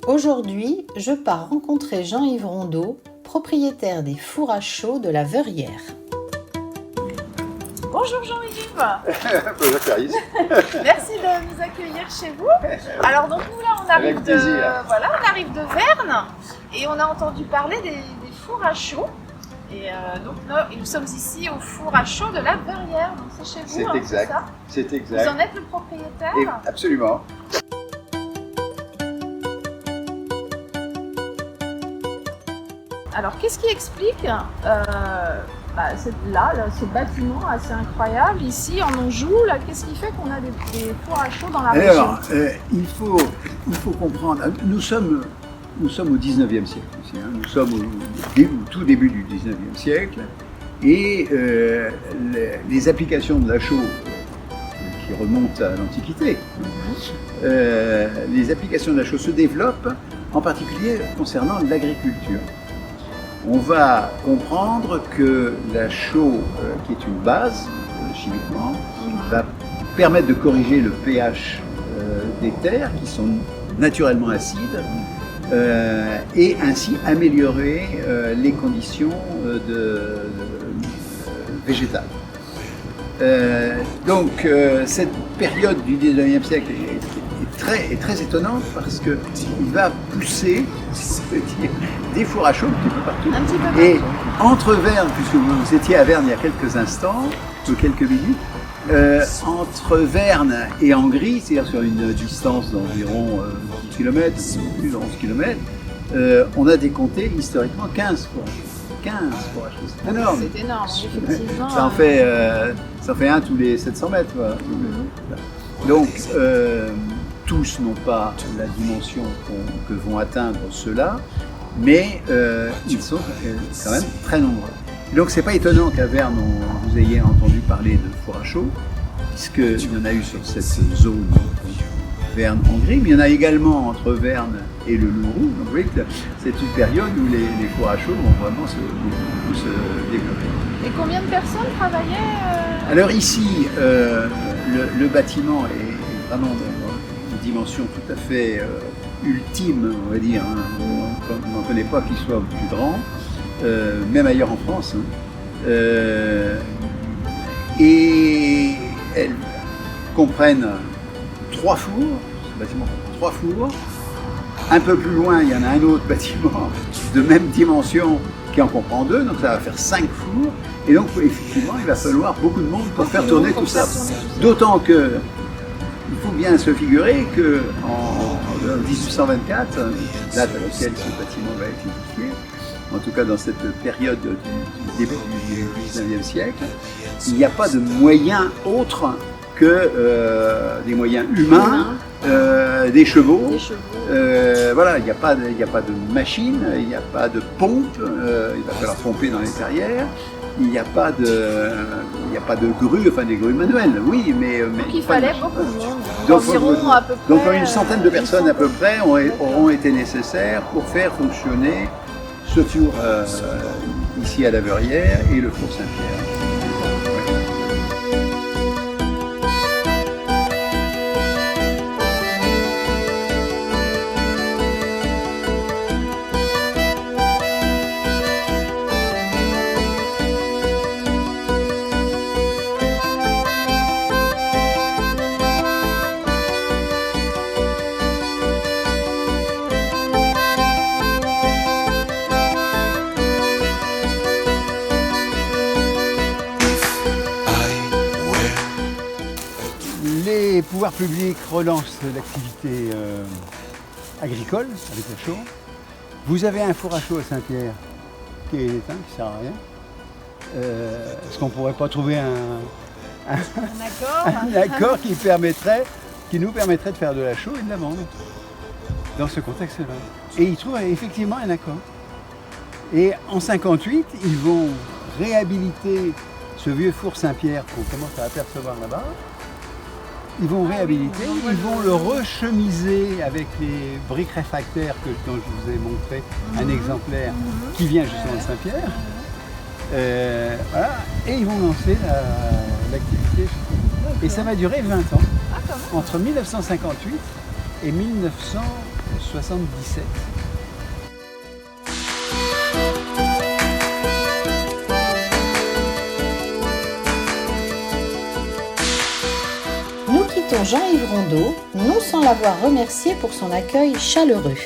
Aujourd'hui, je pars rencontrer Jean-Yves Rondeau, propriétaire des fours à chaux de la Verrière. Bonjour Jean-Yves. Bonjour Clarisse. Merci de nous accueillir chez vous. Alors donc nous là on arrive on arrive de Verne et on a entendu parler des fours à chaux. Et donc nous sommes ici au four à chaux de la Verrière. Donc c'est chez vous. C'est exact. Ça C'est exact. Vous en êtes le propriétaire? Absolument. Alors qu'est-ce qui explique ce bâtiment assez incroyable ici en Anjou, qu'est-ce qui fait qu'on a des fours à chaux dans la région? Alors, il faut comprendre, nous sommes au 19e siècle aussi, hein. Nous sommes au tout début du 19e siècle et les applications de la chaux qui remontent à l'Antiquité, les applications de la chaux se développent en particulier concernant l'agriculture. On va comprendre que la chaux, qui est une base chimiquement, va permettre de corriger le pH des terres qui sont naturellement acides et ainsi améliorer les conditions végétales. Donc cette période du 19e siècle est très étonnante parce qu'il va pousser des fours à chaux un petit peu partout. Et entre Verne, puisque vous étiez à Verne il y a quelques instants, ou quelques minutes, entre Verne et Angry, c'est-à-dire sur une distance d'environ 10 km, plus de 11 km, on a décompté historiquement 15 fours à chaux. 15 fours à chaux, c'est énorme. C'est énorme, effectivement. Ça en fait un tous les 700 mètres. Voilà. Donc, tous n'ont pas la dimension que vont atteindre ceux-là, mais ils sont quand même très nombreux. Et donc c'est pas étonnant qu'à Verne vous ayez entendu parler de fours à chaux, puisqu'il y en a eu sur cette zone Verne-Hongrie, mais il y en a également entre Verne et le Louroux. Donc vous voyez que c'est une période où les fours à chaux vont vraiment se développer. Et combien de personnes travaillaient Alors ici, le bâtiment est vraiment dans une dimension tout à fait ultime, on va dire. Hein. On n'en connaît pas qui soit plus grand, même ailleurs en France. Hein. Et elles comprennent 3 fours, ce bâtiment comprend 3 fours. Un peu plus loin, il y en a un autre bâtiment de même dimension qui en comprend 2, donc ça va faire 5 fours. Et donc effectivement, il va falloir beaucoup de monde pour faire tourner tout ça. D'autant que il faut bien se figurer qu'en 1824, date à laquelle ce bâtiment va être édifié, en tout cas dans cette période du début du 19e siècle, il n'y a pas de moyens autres que des moyens humains, des chevaux. Voilà, il n'y a pas de machine, il n'y a pas de pompe, il va falloir pomper dans les carrières. Il n'y a pas de grues, enfin des grues manuelles, oui, mais donc il fallait beaucoup de monde. Donc une centaine de personnes à peu près auront été nécessaires pour faire fonctionner ce four ici à la Verrière et le four Saint-Pierre. Les pouvoirs publics relancent l'activité agricole avec la chaux. Vous avez un four à chaux à Saint-Pierre qui est éteint, qui ne sert à rien. Est-ce qu'on ne pourrait pas trouver un accord qui nous permettrait de faire de la chaux et de la vendre dans ce contexte-là? Et ils trouvent effectivement un accord. Et en 1958, ils vont réhabiliter ce vieux four Saint-Pierre qu'on commence à apercevoir là-bas. Ils vont réhabiliter, ils vont le rechemiser avec les briques réfractaires dont je vous ai montré un exemplaire qui vient justement de Saint-Pierre. Voilà. Et ils vont lancer l'activité. Et ça va durer 20 ans. Entre 1958 et 1968. 77. Nous quittons Jean-Yves Rondeau, non sans l'avoir remercié pour son accueil chaleureux.